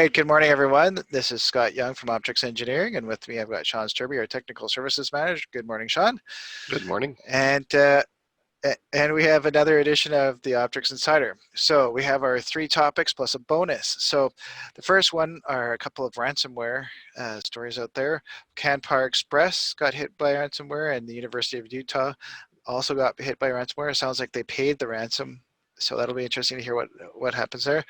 right, good morning, everyone. This is Scott Young from Optrics Engineering, and with me I've got Sean Sturby, our Technical Services Manager. Good morning, Sean. Good morning. And we have another edition of the Optrics Insider. So we have our 3 topics plus a bonus. So the first one are a couple of ransomware stories out there. Canpar Express got hit by ransomware, and the University of Utah also got hit by ransomware. It sounds like they paid the ransom. So that'll be interesting to hear what happens there.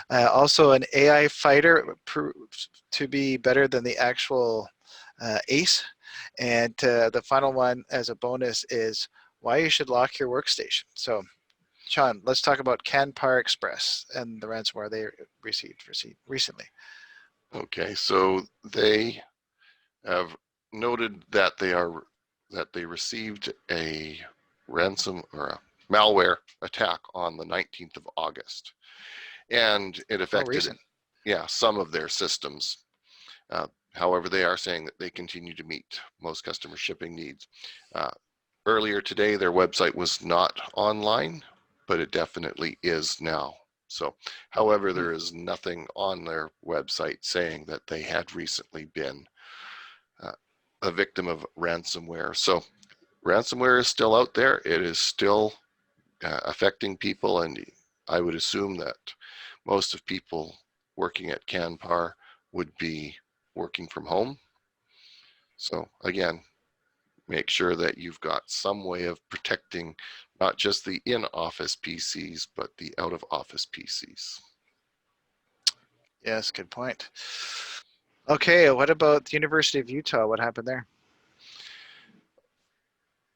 Also, an AI fighter proved to be better than the actual ACE. And the final one as a bonus is why you should lock your workstation. So, Sean, let's talk about Canpar Express and the ransomware they received recently. Okay, so they have noted that they received a ransom or a malware attack on the 19th of August, and it affected some of their systems. However, they are saying that they continue to meet most customer shipping needs. Earlier today, their website was not online, but it definitely is now. So, however, there is nothing on their website saying that they had recently been a victim of ransomware. So, ransomware is still out there. It is still affecting people, and I would assume that most of people working at Canpar would be working from home. So, again, make sure that you've got some way of protecting not just the in-office PCs, but the out-of-office PCs. Yes, good point. Okay, what about the University of Utah? What happened there?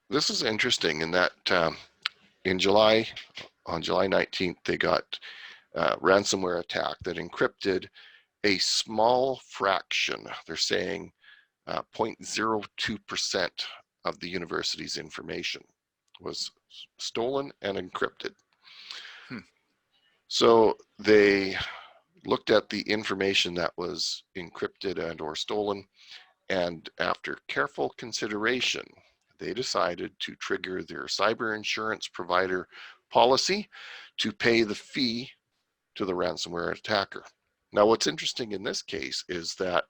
This is interesting in that on July 19th, they got a ransomware attack that encrypted a small fraction. They're saying 0.02% of the university's information was stolen and encrypted. So they looked at the information that was encrypted and or stolen, and after careful consideration, they decided to trigger their cyber insurance provider policy to pay the fee to the ransomware attacker. Now, what's interesting in this case is that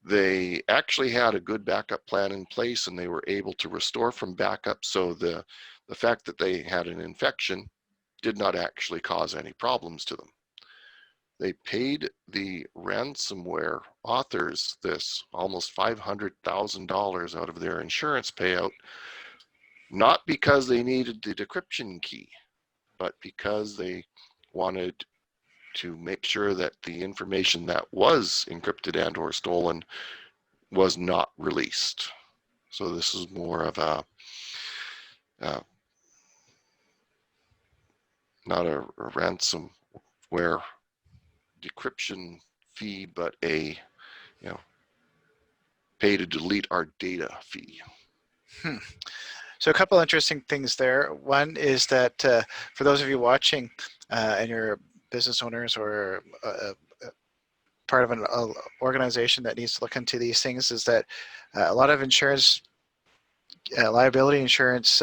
they actually had a good backup plan in place, and they were able to restore from backup. So the fact that they had an infection did not actually cause any problems to them. They paid the ransomware authors this almost $500,000 out of their insurance payout, not because they needed the decryption key, but because they wanted to make sure that the information that was encrypted and or stolen was not released. So this is more of a not a ransomware decryption fee, but a pay to delete our data fee. So a couple interesting things there. One is that for those of you watching and you're business owners or part of an organization that needs to look into these things, is that a lot of insurance, liability insurance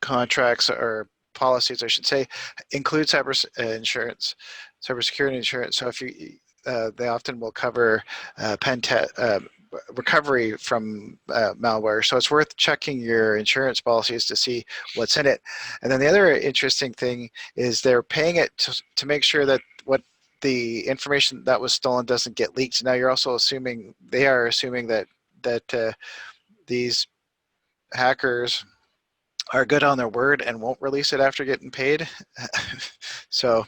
contracts or policies, I should say, include cybersecurity insurance. So if you, they often will cover recovery from malware. So it's worth checking your insurance policies to see what's in it. And then the other interesting thing is they're paying it to make sure that what the information that was stolen doesn't get leaked. Now you're also assuming, they are assuming that these hackers are good on their word and won't release it after getting paid. So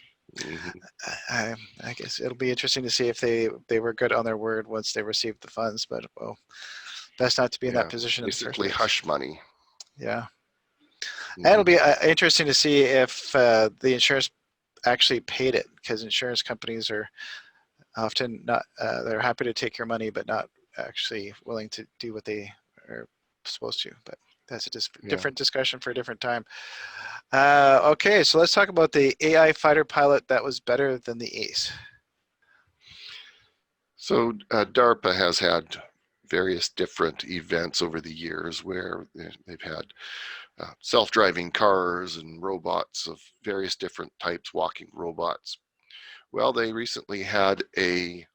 I guess it'll be interesting to see if they were good on their word once they received the funds, but well, best not to be in that position. Basically hush money. Yeah. And it'll be interesting to see if the insurance actually paid it, because insurance companies are often not, they're happy to take your money, but not actually willing to do what they are supposed to. But that's a different discussion for a different time. Okay, so let's talk about the AI fighter pilot that was better than the ACE. So DARPA has had various different events over the years where they've had self-driving cars and robots of various different types, walking robots, Well, they recently had a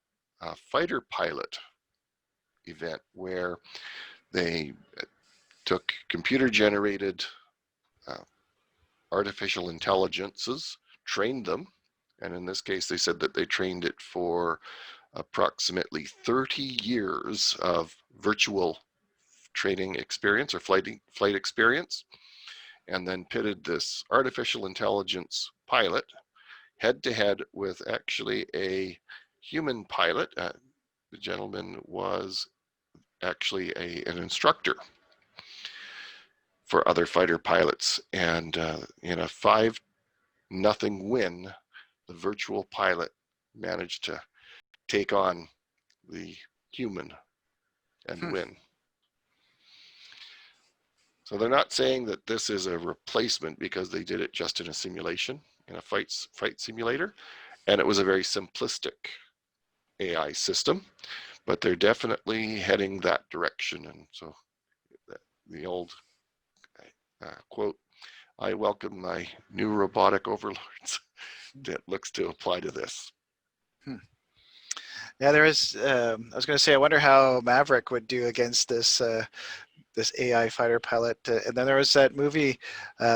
fighter pilot event where they took computer-generated uh, artificial intelligences, trained them, and in this case, they said that they trained it for approximately 30 years of virtual training experience or flight experience, and then pitted this artificial intelligence pilot head to head with actually a human pilot. The gentleman was actually an instructor for other fighter pilots, and in a 5-0 win, the virtual pilot managed to take on the human and Hmm. win. So they're not saying that this is a replacement because they did it just in a simulation, in a fight simulator, and it was a very simplistic AI system, but they're definitely heading that direction. And so the old quote, "I welcome my new robotic overlords," that looks to apply to this. Hmm. Yeah, there is. I was going to say, I wonder how Maverick would do against this AI fighter pilot. And then there was that movie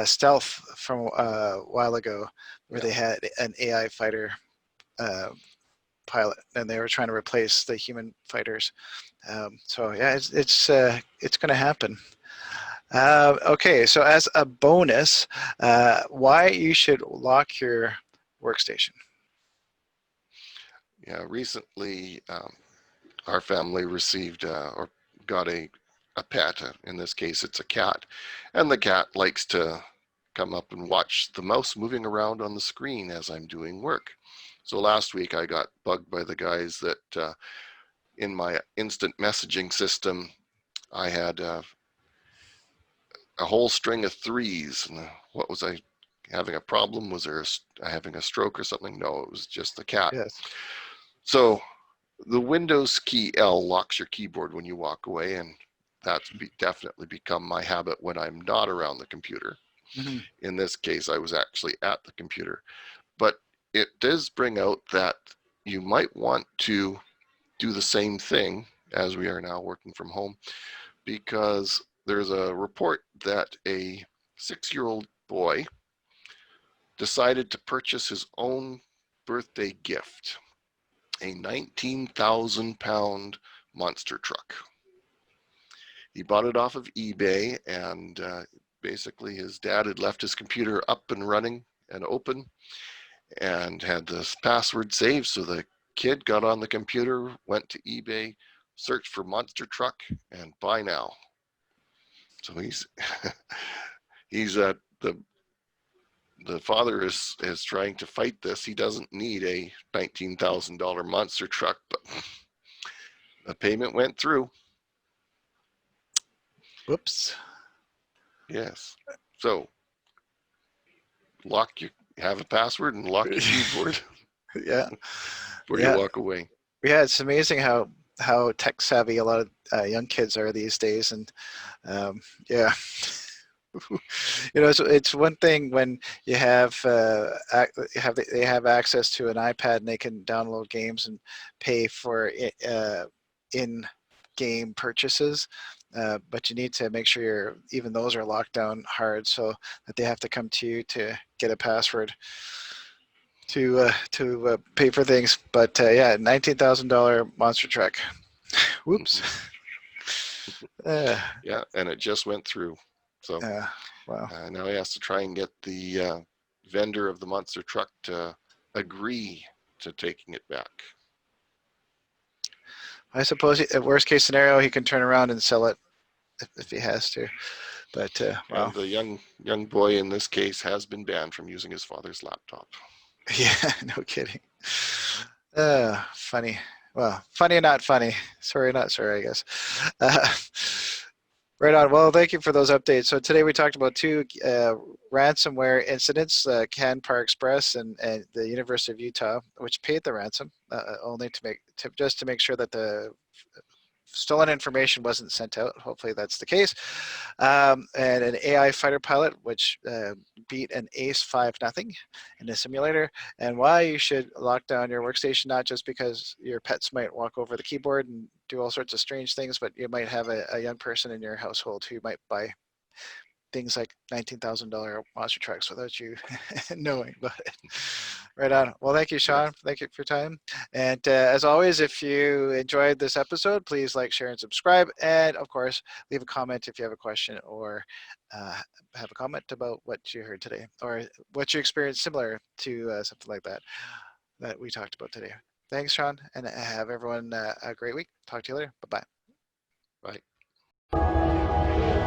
Stealth from a while ago, where Yeah. they had an AI fighter uh, pilot, and they were trying to replace the human fighters. So yeah, it's going to happen. Okay, so as a bonus, why you should lock your workstation? Yeah, recently our family received or got a pet. In this case, it's a cat, and the cat likes to come up and watch the mouse moving around on the screen as I'm doing work. So last week I got bugged by the guys that in my instant messaging system I had a whole string of threes. And what was I having a problem? Was there having a stroke or something? No, it was just the cat. Yes. So the Windows key L locks your keyboard when you walk away, and that's definitely become my habit when I'm not around the computer. Mm-hmm. In this case, I was actually at the computer. But it does bring out that you might want to do the same thing as we are now working from home, because there's a report that a 6-year-old boy decided to purchase his own birthday gift, a 19,000-pound monster truck. He bought it off of eBay, and basically his dad had left his computer up and running and open and had this password saved. So the kid got on the computer, went to eBay, searched for monster truck, and buy now. So he's at the father is trying to fight this. He doesn't need a $19,000 monster truck, but the payment went through. Whoops. Yes. So have a password and lock your keyboard Yeah. before you Yeah. walk away. Yeah. It's amazing how tech savvy a lot of young kids are these days, and yeah. It's one thing when you have they have access to an iPad and they can download games and pay for in-game purchases, but you need to make sure even those are locked down hard so that they have to come to you to get a password to pay for things. But yeah, $19,000 monster truck. Whoops. Mm-hmm. Uh, Yeah, and it just went through. So wow. now he has to try and get the vendor of the monster truck to agree to taking it back. I suppose worst case scenario, he can turn around and sell it if he has to. But wow, And the young boy in this case has been banned from using his father's laptop. yeah, no kidding. Funny. Well, funny and not funny. Sorry, not sorry, I guess. Uh, right on. Well, thank you for those updates. So today we talked about two ransomware incidents, Canpar Express and the University of Utah, which paid the ransom only to make sure that the stolen information wasn't sent out. Hopefully that's the case. And an AI fighter pilot, which beat an ace 5-0 in a simulator, and why you should lock down your workstation, not just because your pets might walk over the keyboard and do all sorts of strange things, but you might have a young person in your household who might buy things like $19,000 monster trucks without you knowing about it. Right on. Well, thank you, Sean. Thank you for your time. And as always, if you enjoyed this episode, please like, share, and subscribe. And of course, leave a comment if you have a question or have a comment about what you heard today or what you experienced similar to something like that we talked about today. Thanks, Sean, and have everyone a great week. Talk to you later. Bye-bye. Bye.